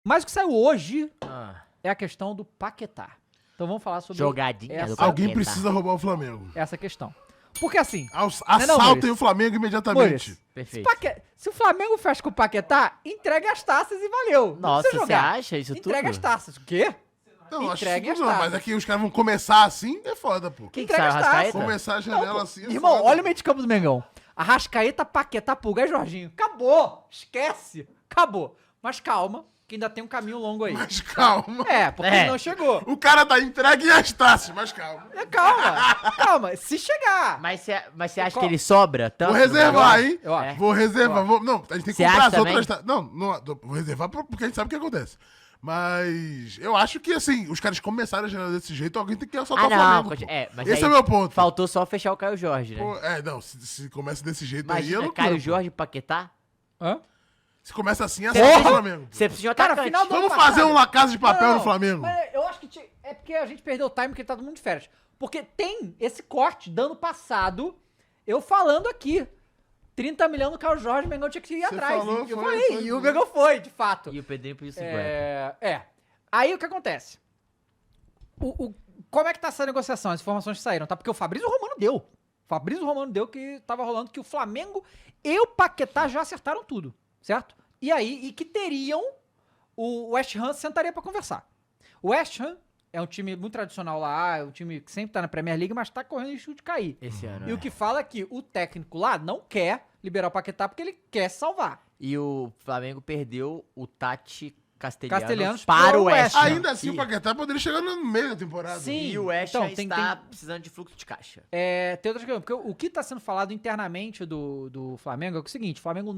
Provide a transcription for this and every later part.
Mas o que saiu hoje é a questão do Paquetá. Então vamos falar sobre Jogadinha do Alguém Paquetá. precisa roubar o Flamengo. essa questão. Porque assim... Assaltem o Flamengo imediatamente. Perfeito. Se o Flamengo fecha com o Paquetá, entregue as taças e valeu. Não Nossa, precisa você jogar. acha isso tudo? Entrega as taças. O quê? Não, acho Entregue que as não, taças. mas aqui os caras vão começar assim, é foda, pô. Quem que Entrega saiu, as taças. Arrascaeta? Começar a janela assim é Irmão, foda. olha o meio de campo do Mengão. Arrascaeta, Paquetá, Pulga e Jorginho. Acabou. Esquece. Acabou. Mas calma, que ainda tem um caminho longo aí. Mas calma. Porque ele não chegou. O cara tá entregue e as taças, mas calma. Calma. Se chegar. Mas você acha que ele sobra tanto? Vou reservar, hein? Eu acho. Vou reservar. Não, a gente tem que Você comprar acha as outras também? taças. Não, vou reservar porque a gente sabe o que acontece. Mas eu acho que, assim, os caras começaram a janela desse jeito, alguém tem que assaltar o Flamengo. Pô. Mas Esse aí é o meu ponto. Faltou só fechar o Caio Jorge, né? Pô, não, se começa desse jeito aí, eu Imagina, não Caio quero, pô. Jorge e Paquetá. Hã? Se começa assim, é Você só o precisa- Flamengo. Você precisa de um Cara, atacante. final do- Vamos ano fazer passado. uma casa de papel Não, no Flamengo. Mas eu acho que é porque a gente perdeu o time porque ele tá todo mundo de férias. Porque tem esse corte do ano passado, eu falando aqui. 30 milhões no Carlos Jorge, o Mengão tinha que ir Você atrás. falou, E eu foi, falei, foi, e o foi. Mengão foi, de fato. E o Pedrinho pediu 50. Aí o que acontece? Como é que tá essa negociação, as informações que saíram, tá? Porque o Fabrício Romano deu. O Fabrício Romano deu que tava rolando que o Flamengo e o Paquetá já acertaram tudo, certo? E aí, e que teriam, o West Ham sentaria pra conversar. O West Ham é um time muito tradicional lá, é um time que sempre tá na Premier League, mas tá correndo risco de cair. Esse ano, E o que fala é que o técnico lá não quer liberar o Paquetá porque ele quer se salvar. E o Flamengo perdeu o Tati Castelhanos para para o o West Ham. Ainda assim, E- o Paquetá poderia chegar no meio da temporada. Sim. E o West Então, Ham tem- está precisando de fluxo de caixa. Tem outras questões, porque o que está sendo falado internamente do Flamengo é o seguinte, o Flamengo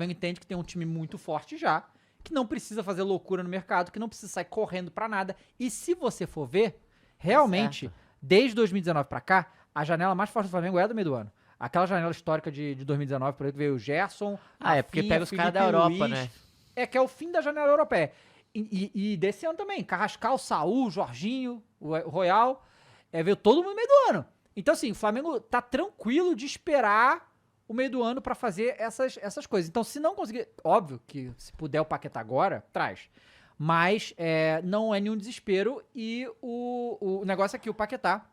entende que tem um time muito forte já, que não precisa fazer loucura no mercado, que não precisa sair correndo pra nada. E se você for ver, realmente, Certo. desde 2019 pra cá, a janela mais forte do Flamengo é do meio do ano. Aquela janela histórica de 2019, por aí que veio o Gerson, É porque Rafinha, pega os caras da Felipe Europa, Luiz, né? que é o fim da janela europeia. E desse ano também, Carrascal, Saúl, Jorginho, o Royal, veio todo mundo no meio do ano. Então, assim, o Flamengo tá tranquilo de esperar o meio do ano pra fazer essas coisas. Então, se não conseguir, óbvio que se puder o Paquetá agora, traz. Mas não é nenhum desespero e o negócio é que o Paquetá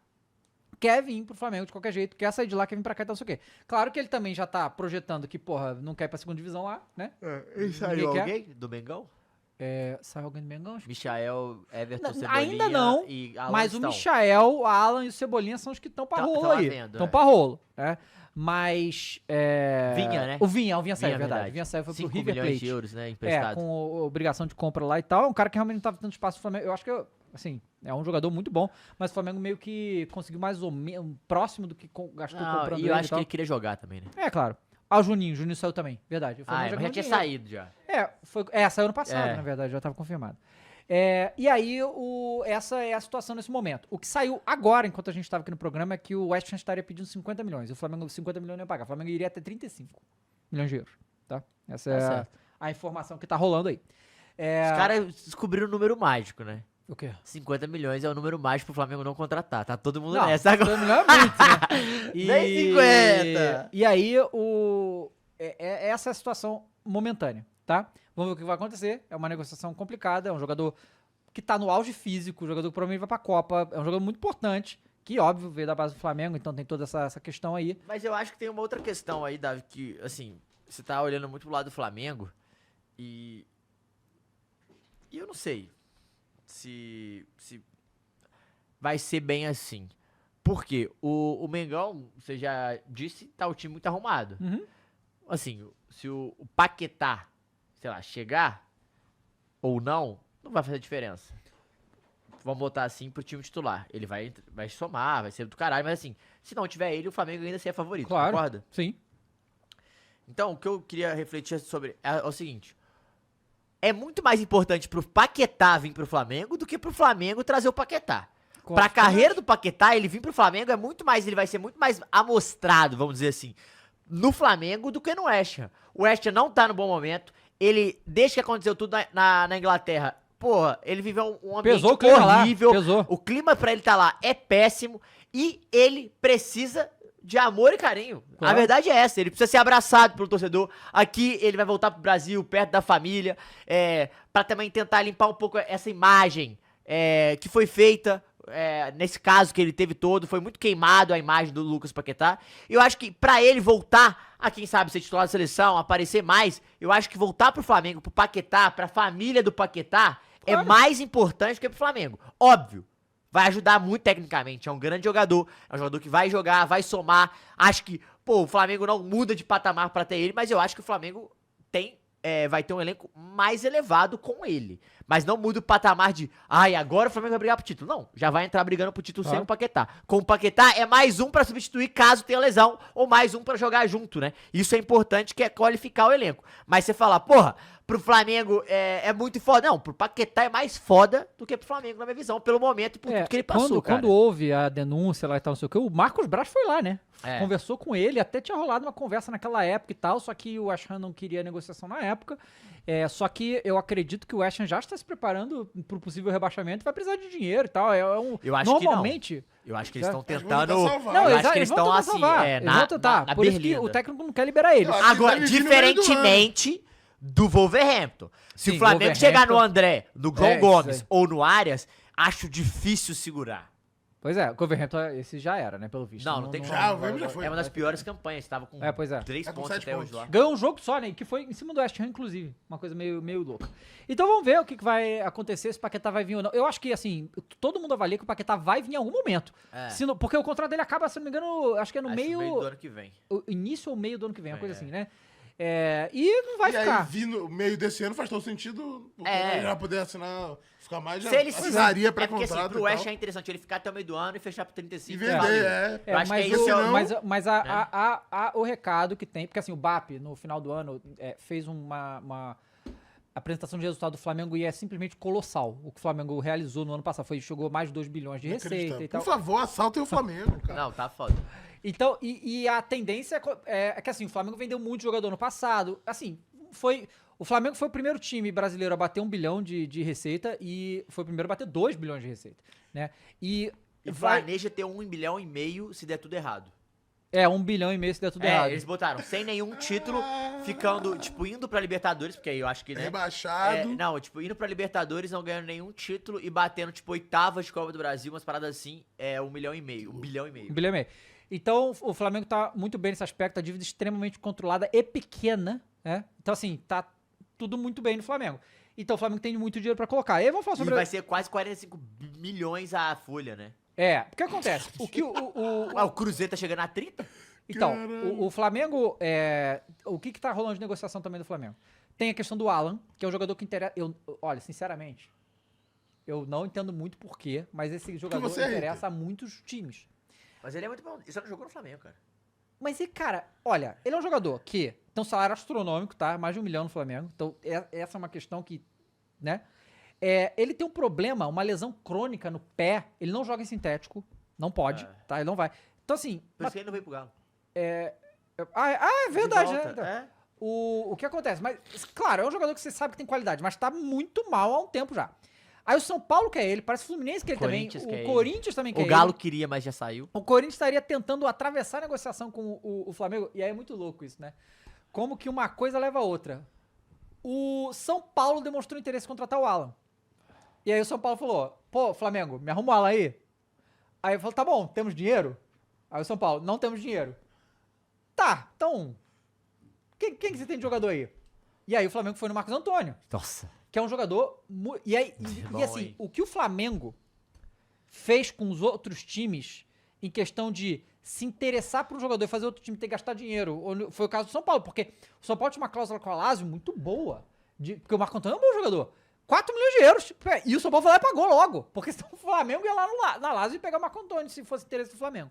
quer vir pro Flamengo de qualquer jeito, quer sair de lá, quer vir pra cá e tal, não sei o quê. Claro que ele também já tá projetando que, porra, não quer ir pra segunda divisão lá, né? E saiu alguém do Mengão? Saiu alguém do Mengão? Michael, Everton, Não, Cebolinha ainda não, e Alan Mas o estão. Michael, o Alan e o Cebolinha são os que estão pra Tão rolo à aí. venda, Estão é. pra rolo, né? Mas... Vinha, né? O Vinha saiu, Vinha, verdade. verdade. O Vinha saiu, foi pro 5 River milhões Plate. de euros, né? Emprestado. Com obrigação de compra lá e tal. É um cara que realmente não tava tendo espaço no Flamengo. Eu acho que, assim, é um jogador muito bom, mas o Flamengo meio que conseguiu mais ou menos próximo do que gastou comprando E ele eu e acho que tal. ele queria jogar também, né? Claro. O Juninho saiu também, verdade. O Flamengo Mas já tinha ganhou saído já. saiu ano passado, É. na verdade, já estava confirmado. E aí, essa é a situação nesse momento. O que saiu agora, enquanto a gente estava aqui no programa, é que o West Ham estaria pedindo 50 milhões. E o Flamengo 50 milhões não ia pagar. O Flamengo iria até 35 milhões de euros, tá? Essa Tá é certo. a informação que tá rolando aí. Os caras descobriram o número mágico, né? O quê? 50 milhões é o número mágico pro Flamengo não contratar. Tá todo mundo Não, nessa agora. 50 milhões é muito, né? Nem 50. E aí, essa é a situação momentânea, tá? Vamos ver o que vai acontecer. É uma negociação complicada, é um jogador que tá no auge físico, um jogador que provavelmente vai pra Copa, é um jogador muito importante, que óbvio veio da base do Flamengo, então tem toda essa questão aí. Mas eu acho que tem uma outra questão aí, Davi, que, assim, você tá olhando muito pro lado do Flamengo e eu não sei se vai ser bem assim. Por quê? O Mengão, você já disse, tá o time muito arrumado. Uhum. Assim, se o Paquetá, sei lá, chegar ou não vai fazer diferença. Vamos botar assim pro time titular. Ele vai somar, vai ser do caralho, mas assim, se não tiver ele, o Flamengo ainda seria favorito, Claro. concorda? Sim. Então, o que eu queria refletir sobre é o seguinte. É muito mais importante pro Paquetá vir pro Flamengo do que pro Flamengo trazer o Paquetá. Pra carreira do Paquetá, ele vir pro Flamengo ele vai ser muito mais amostrado, vamos dizer assim, no Flamengo do que no West Ham. O West Ham não tá no bom momento. Ele, desde que aconteceu tudo na Inglaterra, porra, ele viveu um ambiente Pesou o clima lá, horrível. pesou. O clima pra ele tá lá é péssimo. E ele precisa de amor e carinho. Claro. A verdade é essa, ele precisa ser abraçado pelo torcedor. Aqui ele vai voltar pro Brasil, perto da família, pra também tentar limpar um pouco essa imagem que foi feita, nesse caso que ele teve todo, foi muito queimado a imagem do Lucas Paquetá. Eu acho que pra ele voltar a, quem sabe, ser titular da seleção, aparecer mais, eu acho que voltar pro Flamengo, pro Paquetá, pra família do Paquetá, é mais importante que pro Flamengo. Óbvio. Vai ajudar muito tecnicamente, é um grande jogador, é um jogador que vai jogar, vai somar. Acho que, o Flamengo não muda de patamar pra ter ele, mas eu acho que o Flamengo vai ter um elenco mais elevado com ele. Mas não muda o patamar de, agora o Flamengo vai brigar pro título. Não, já vai entrar brigando pro título sem o Paquetá. Com o Paquetá é mais um pra substituir caso tenha lesão, ou mais um pra jogar junto, né? Isso é importante, que é qualificar o elenco. Mas você fala, pro Flamengo é muito foda. Não, pro Paquetá é mais foda do que pro Flamengo, na minha visão, pelo momento e por tudo que ele passou, cara. Quando houve a denúncia lá e tal, não sei o que, o Marcos Braz foi lá, né? Conversou com ele, até tinha rolado uma conversa naquela época e tal, só que o West Ham não queria negociação na época. Só que eu acredito que o West Ham já está se preparando pro possível rebaixamento e vai precisar de dinheiro e tal. Eu acho normalmente, que não. Eu acho que eles estão Acho que tentando. vão tentar salvar. Não, Eu acho que eles estão assim, eles vão tentar. na Por isso que berlinda. o técnico não quer liberar eles. Eu acho que Agora, deve vir no meio do diferentemente do Wolverhampton. Se Sim, o Flamengo Wolverhampton. chegar no André, no João Isso Gomes aí. ou no Arias, acho difícil segurar. Pois é, o Wolverhampton, esse já era, né, pelo visto. Não tem como. Já, o Wolverhampton já foi. É uma das piores campanhas, tava com Pois é. 3 É com pontos 7 até pontos. hoje lá. Ganhou um jogo só, né? Que foi em cima do West Ham, inclusive. Uma coisa meio louca. Então vamos ver o que vai acontecer, se o Paquetá vai vir ou não. Eu acho que, assim, todo mundo avalia que o Paquetá vai vir em algum momento. Porque o contrato dele acaba, se não me engano, acho que é no Acho meio... do ano que vem. O início ou meio do ano que vem, uma coisa assim, né? E não vai E aí, ficar. vir no meio desse ano faz todo sentido, porque ele vai poder assinar, ficar mais, já Se ele assinaria porque assim, pré-contrato pro e West tal. é interessante ele ficar até o meio do ano e fechar pro 35. E vender, valeu. Eu acho que é isso. Mas o recado que tem, porque assim, o BAP, no final do ano, fez uma apresentação de resultado do Flamengo e é simplesmente colossal. O que o Flamengo realizou no ano passado chegou mais de 2 bilhões de receita e tal. Por favor, assaltem o Flamengo, cara. Não, tá foda. Então, e a tendência é que assim, o Flamengo vendeu muito jogador no passado. Assim, o Flamengo foi o primeiro time brasileiro a bater 1 bilhão de receita e foi o primeiro a bater 2 bilhões de receita, né? E planeja ter 1,5 bilhão se der tudo errado. 1 bilhão e meio se der tudo errado. Eles botaram sem nenhum título, ficando, indo pra Libertadores, porque aí eu acho que, né? Rebaixado. Indo pra Libertadores, não ganhando nenhum título e batendo, oitavas de Copa do Brasil, umas paradas assim, 1,5 bilhão. 1 bilhão e meio. 1 bilhão e meio. Então, o Flamengo tá muito bem nesse aspecto, a dívida extremamente controlada e pequena, né? Então, assim, tá tudo muito bem no Flamengo. Então, o Flamengo tem muito dinheiro pra colocar. E aí, vamos falar sobre... E vai ser quase 45 milhões a folha, né? O que acontece? O Cruzeiro tá chegando a 30? Então, o Flamengo, o que tá rolando de negociação também do Flamengo? Tem a questão do Alan, que é um jogador que interessa... Olha, sinceramente, eu não entendo muito porquê, mas esse jogador interessa a muitos times. Mas ele é muito bom. Ele só não jogou no Flamengo, cara. Mas, cara, olha, ele é um jogador que tem um salário astronômico, tá? Mais de 1 milhão no Flamengo. Então, essa é uma questão que, né? Ele tem um problema, uma lesão crônica no pé. Ele não joga em sintético. Não pode, tá? Ele não vai. Então, assim... Por isso que ele não veio pro Galo. é verdade, De volta, né? O que acontece? Mas, claro, é um jogador que você sabe que tem qualidade, mas tá muito mal há um tempo já. Aí o São Paulo quer ele, parece o Fluminense que ele também. O Corinthians também quer ele. O Galo queria, mas já saiu. O Corinthians estaria tentando atravessar a negociação com o Flamengo. E aí é muito louco isso, né? Como que uma coisa leva a outra. O São Paulo demonstrou interesse em contratar o Alan. E aí o São Paulo falou, Flamengo, me arruma o Alan aí. Aí eu falei, tá bom, temos dinheiro? Aí o São Paulo, não temos dinheiro. Tá, então... Quem que você tem de jogador aí? E aí o Flamengo foi no Marcos Antônio. Nossa. Que é um jogador... E assim, o que o Flamengo fez com os outros times em questão de se interessar por um jogador e fazer outro time ter que gastar dinheiro, foi o caso do São Paulo, porque o São Paulo tinha uma cláusula com a Lazio muito boa, porque o Marcos Antônio é um bom jogador. 4 milhões de euros. E o São Paulo foi lá e pagou logo. Porque senão o Flamengo ia lá na Lazio e pegar o Marco Antônio, se fosse interesse do Flamengo.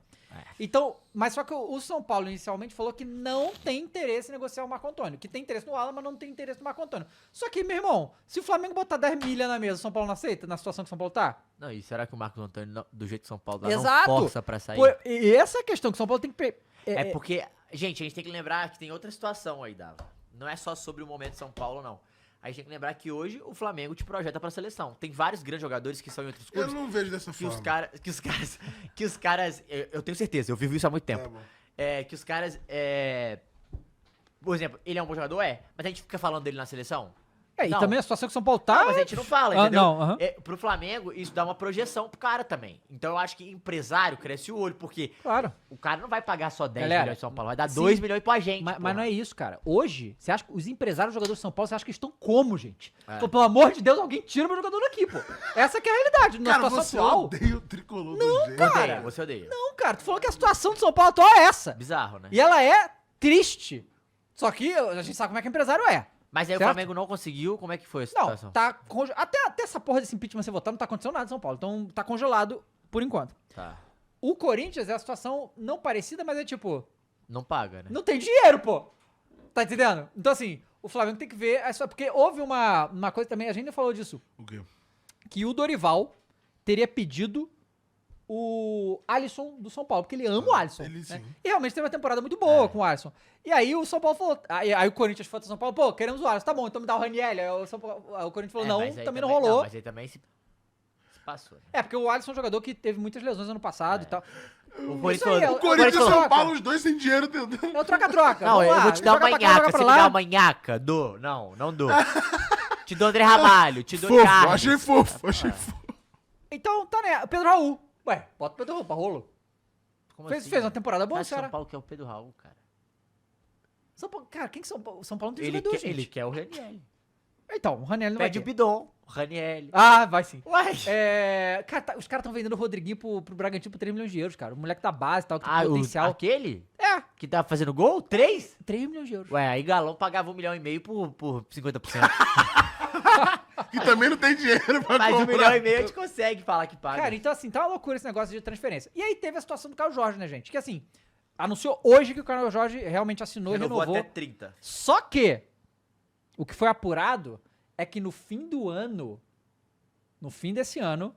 Então, mas só que o São Paulo inicialmente falou que não tem interesse em negociar o Marco Antônio. Que tem interesse no Alan, mas não tem interesse no Marco Antônio. Só que, meu irmão, se o Flamengo botar 10 milha na mesa, o São Paulo não aceita? Na situação que o São Paulo tá? Não, e será que o Marcos Antônio, do jeito que o São Paulo dá, Exato. não força pra sair? E essa é a questão que o São Paulo tem que... Porque, gente, a gente tem que lembrar que tem outra situação aí, Dava. Não é só sobre o momento de São Paulo, não. A gente tem que lembrar que hoje o Flamengo te projeta pra seleção. Tem vários grandes jogadores que são em outros clubes. Eu não vejo dessa forma. Que os caras, eu tenho certeza, eu vivo isso há muito tempo. Tá bom. que os caras, por exemplo, ele é um bom jogador? Mas a gente fica falando dele na seleção? E Não. também a situação que o São Paulo tá... Não, mas a gente não fala, entendeu? Não, aham. Pro Flamengo, isso dá uma projeção pro cara também. Então eu acho que empresário cresce o olho, porque Claro. o cara não vai pagar só 10 Galera, milhões de São Paulo, vai dar sim. 2 milhões pra gente. Mas porra. não é isso, cara. Hoje, você acha que os empresários jogadores de São Paulo, você acha que estão como, gente? É. Então, pelo amor de Deus, alguém tira meu jogador daqui, pô. Essa que é a realidade. Na Cara, situação você atual... odeia o tricolor do jeito. cara. Odeia, você odeia. Não, cara. Tu falou que a situação do São Paulo atual é essa. Bizarro, né? E ela é triste. Só que a gente sabe como é que empresário é. Mas aí Certo? o Flamengo não conseguiu, como é que foi a Não, situação? tá até essa porra desse impeachment ser votado, não tá acontecendo nada em São Paulo. Então tá congelado por enquanto. Tá. O Corinthians é a situação não parecida, mas é tipo, Não paga, né? não tem dinheiro, pô. Tá entendendo? Então assim, o Flamengo tem que ver, porque houve uma coisa também, a gente não falou disso, O quê? que o Dorival teria pedido o Alisson do São Paulo, porque ele ama o Alisson. Ele né? sim. E realmente teve uma temporada muito boa É. com o Alisson. E aí o São Paulo falou, aí o Corinthians falou pro São Paulo, pô, queremos o Alisson, tá bom, então me dá o Raniel. Aí o Corinthians falou, não, mas aí também não rolou. mas aí também se passou. Né? É, porque o Alisson é um jogador que teve muitas lesões ano passado e tal. O Corinthians aí, falou, O Corinthians e falou- São Paulo, os dois sem dinheiro tentando. É o troca-troca. Não, vamos eu lá, vou te dar joga uma pra cá, joga nhaca. pra Você me lá. dá uma nhaca? Dou. Não dou. Te dou André Ramalho, te dou Fofo, Carlos. achei fofo, achei fofo. Então, tá, né? Pedro Raul. Ué, bota o Pedro Raul pra rolo. Como Fez assim, uma né? temporada boa, Acho que São cara. Paulo quer o Pedro Raul, cara. São Paulo, cara, quem que São Paulo? São Paulo não tem Ele jogador, quer, gente. ele quer o Raniel. Então, o Raniel não vai Pede o ter. Bidon, o Raniel. Ah, vai sim. Ué. Cara, os caras estão vendendo o Rodriguinho pro Bragantino por 3 milhões de euros, cara. O moleque da base e tal, que Ah, tem potencial. aquele? É, Que tava fazendo gol? 3? 3 milhões de euros. Ué, aí Galão pagava 1,5 milhão por 50%. E também não tem dinheiro pra Mas 1,5 comprar. milhão a gente consegue falar que paga. Cara, então assim, tá uma loucura esse negócio de transferência. E aí teve a situação do Caio Jorge, né, gente? Que assim, anunciou hoje que o Caio Jorge realmente assinou e Renovou renovou. até 30. Só que o que foi apurado é que no fim do ano, no fim desse ano,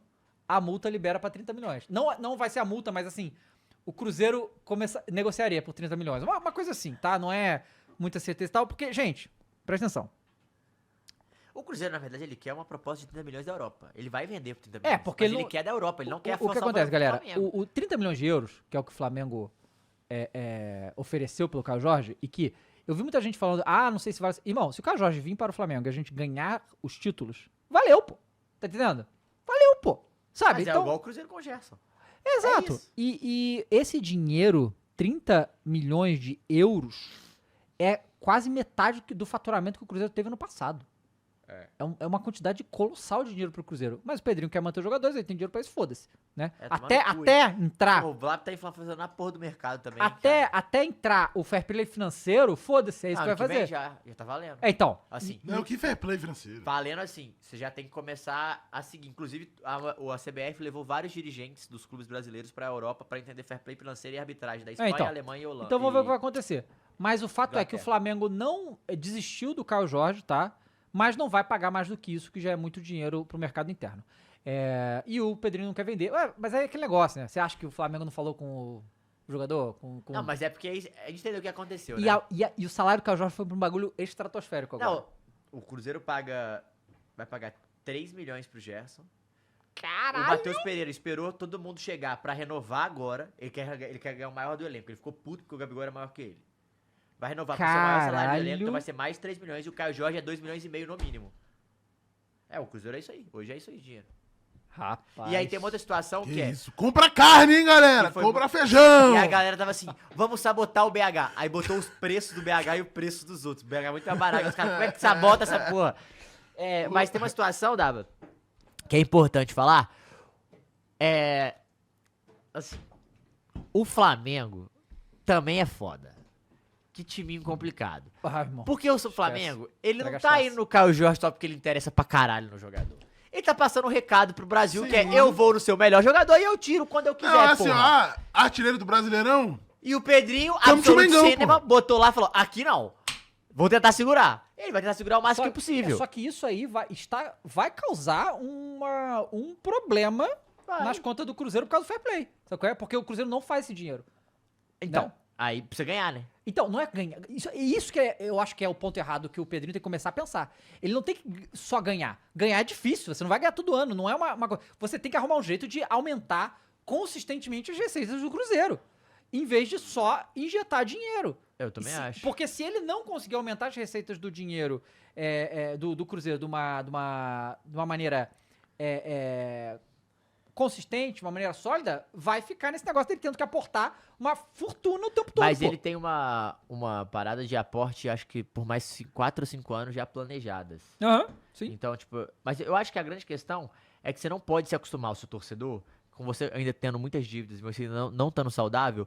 a multa libera pra 30 milhões. Não vai ser a multa, mas assim, o Cruzeiro negociaria por 30 milhões. Uma coisa assim, tá? Não é muita certeza e tal, porque, gente, presta atenção. O Cruzeiro, na verdade, ele quer uma proposta de 30 milhões da Europa. Ele vai vender por 30 milhões. porque mas ele ele não- quer da Europa, ele não quer O que forçar acontece, pro galera? Flamengo. O 30 milhões de euros, que é o que o Flamengo ofereceu pelo Caio Jorge, e que eu vi muita gente falando, não sei se vale. Irmão, se o Caio Jorge vir para o Flamengo e a gente ganhar os títulos, valeu, pô. Tá entendendo? Valeu, pô. Sabe? Mas é Então, igual o Cruzeiro com o Gerson. exato. É isso. E esse dinheiro, 30 milhões de euros, é quase metade do faturamento que o Cruzeiro teve no passado. É uma quantidade colossal de dinheiro pro Cruzeiro. Mas o Pedrinho quer manter os jogadores, ele tem dinheiro pra isso, foda-se. Né? É, tomar Até, no cu, até entrar. O Vlap tá fazendo na porra do mercado também. Até entrar o fair play financeiro, fosse, é isso que vai fazer. Já tá valendo. Então, Assim, Não, que fair play financeiro. valendo assim, você já tem que começar a seguir. Inclusive, a CBF levou vários dirigentes dos clubes brasileiros pra Europa pra entender fair play financeiro e arbitragem da Espanha, então. Alemanha e Holanda. então vamos ver o que vai acontecer. Mas o fato é que o Inglaterra. Flamengo não desistiu do Caio Jorge, tá? Mas não vai pagar mais do que isso, que já é muito dinheiro pro mercado interno. E o Pedrinho não quer vender. Ué, mas é aquele negócio, né? Você acha que o Flamengo não falou com o jogador? Não, mas é porque a gente entendeu o que aconteceu, E, né? e o salário do Caio Jorge foi pra um bagulho estratosférico agora. Não, o Cruzeiro vai pagar 3 milhões pro Gerson. O Caralho! Matheus Pereira esperou todo mundo chegar pra renovar agora. Ele quer ganhar o maior do elenco. Ele ficou puto porque o Gabigol era maior que ele. Vai renovar pro seu maior salário do Caralho. elenco, então vai ser mais 3 milhões e o Caio Jorge é 2 milhões e meio no mínimo. O Cruzeiro é isso aí. Hoje é isso aí, dinheiro. Rapaz. E aí tem uma outra situação Que que é. isso? Compra carne, hein, galera? Que foi Compra mu- feijão. E a galera tava assim, vamos sabotar o BH. Aí botou os preços do BH e o preço dos outros. O BH é muito mais barato. Os caras, como é que sabota essa porra? Mas tem uma situação, Dava, que é importante falar. Assim, o Flamengo também é foda. Que timinho complicado. Ah, irmão. Porque o Flamengo, ele não Entrega tá chance. indo no Caio Jorge só porque ele interessa pra caralho no jogador. Ele tá passando um recado pro Brasil Sim. que é, eu vou no seu melhor jogador e eu tiro quando eu quiser, Não, assim, porra. ó, artilheiro do Brasileirão. E o Pedrinho, Come to Absolute Mengão, Cinema, pô. botou lá e falou, aqui não. Vou tentar segurar. Ele vai tentar segurar o máximo que possível. Só que isso aí vai causar um problema Vai. nas contas do Cruzeiro por causa do fair play. Sabe qual é? Porque o Cruzeiro não faz esse dinheiro. Então, né? aí precisa ganhar, né? Então, não é ganhar. Isso que eu acho que é o ponto errado que o Pedrinho tem que começar a pensar. Ele não tem que só ganhar. Ganhar é difícil, você não vai ganhar todo ano. Não é uma coisa. Você tem que arrumar um jeito de aumentar consistentemente as receitas do Cruzeiro. em vez de só injetar dinheiro. Eu também acho. Porque se ele não conseguir aumentar as receitas do dinheiro do Cruzeiro de uma maneira consistente, uma maneira sólida, vai ficar nesse negócio dele tendo que aportar uma fortuna o tempo todo. Mas pô. ele tem uma parada de aporte, acho que por mais 4 ou 5 anos já planejadas. Aham, sim. Então, tipo, mas eu acho que a grande questão é que você não pode se acostumar, o seu torcedor, com você ainda tendo muitas dívidas e você não estando saudável,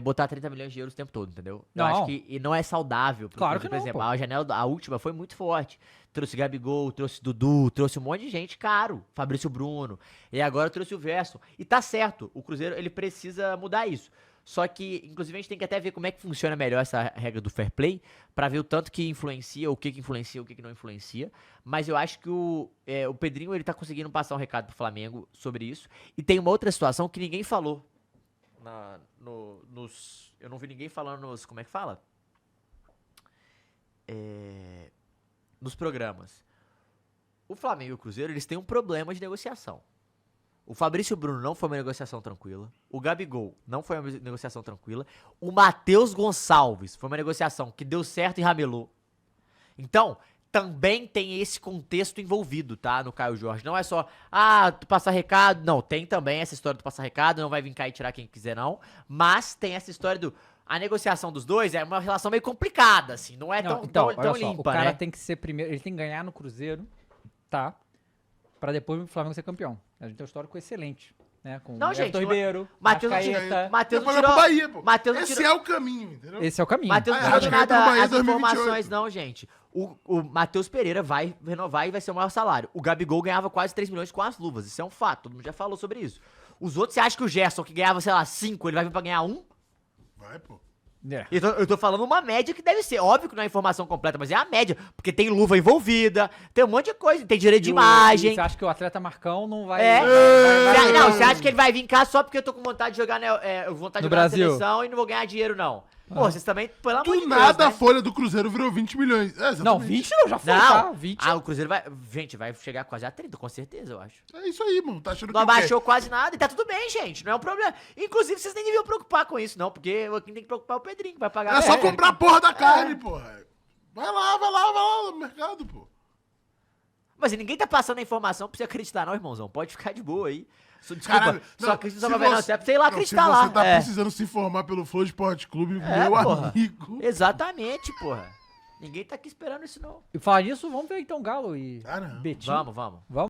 botar 30 milhões de euros o tempo todo, entendeu? Eu Não. acho que e não é saudável. Claro Por que não, exemplo, pô. a janela, a última foi muito forte. Trouxe Gabigol, trouxe Dudu, trouxe um monte de gente caro. Fabrício Bruno. E agora trouxe o Verso. E tá certo, o Cruzeiro, ele precisa mudar isso. Só que, inclusive, a gente tem que até ver como é que funciona melhor essa regra do fair play, pra ver o tanto que influencia, o que influencia, o que não influencia. Mas eu acho que o Pedrinho, ele tá conseguindo passar um recado pro Flamengo sobre isso. E tem uma outra situação que ninguém falou. Eu não vi ninguém falando nos... Como é que fala? Nos programas. O Flamengo e o Cruzeiro, eles têm um problema de negociação. O Fabrício Bruno não foi uma negociação tranquila. O Gabigol não foi uma negociação tranquila. O Matheus Gonçalves foi uma negociação que deu certo e ramelou. Então, também tem esse contexto envolvido, tá? No Caio Jorge. Não é só, tu passar recado. Não, tem também essa história do passar recado. Não vai vir cá e tirar quem quiser, não. Mas tem essa história do... A negociação dos dois é uma relação meio complicada, assim. Não é tão olha só, limpa, o cara né? tem que ser primeiro, ele tem que ganhar no Cruzeiro, tá? Pra depois o Flamengo ser campeão. A gente tem um histórico excelente, né? Com Não, Everton gente, Ribeiro, Matheus não Arrascaeta. Matheus não Depois vai pro tirou... Bahia, pô. Matheus não Esse tirou... é o caminho, entendeu? Esse é o caminho. Matheus não Ah, tirou Arrascaeta nada no Bahia as 2028. informações, não, gente. O Matheus Pereira vai renovar e vai ser o maior salário. O Gabigol ganhava quase 3 milhões com as luvas. Isso é um fato. Todo mundo já falou sobre isso. Os outros, você acha que o Gerson, que ganhava, sei lá, 5, ele vai vir pra ganhar 1? Vai, pô. Eu tô falando uma média que deve ser. Óbvio que não é a informação completa, mas é a média. Porque tem luva envolvida, tem um monte de coisa, tem direito de imagem. Você acha que o atleta Marcão não vai... Não, você acha que ele vai vir cá só porque eu tô com vontade de jogar, vontade de No jogar na Brasil. seleção e não vou ganhar dinheiro, não. Pô, vocês também, pelo amor de Do Deus, nada né? a folha do Cruzeiro virou 20 milhões. Exatamente. Não, 20 não, já foi, tá? Não, 20. o Cruzeiro vai... Gente, vai chegar quase a 30, com certeza, eu acho. É isso aí, mano. Tá achando Não que o quê? abaixou quase nada e tá tudo bem, gente. Não é um problema. Inclusive, vocês nem deviam preocupar com isso, não. Porque quem tem que preocupar é o Pedrinho, que vai pagar. É só comprar a porra da carne, porra. Vai lá no mercado, pô. Mas ninguém tá passando a informação pra você acreditar, não, irmãozão. Pode ficar de boa aí. Desculpa, Caralho, só acredita só pra ver, não. Você sei lá não, acreditar se lá. você tá precisando se informar pelo Flow Esporte Clube, meu porra. amigo. Exatamente, porra. Ninguém tá aqui esperando isso, não. E falar nisso, vamos ver então Galo e Caramba. Betinho. Vamos. Vamos?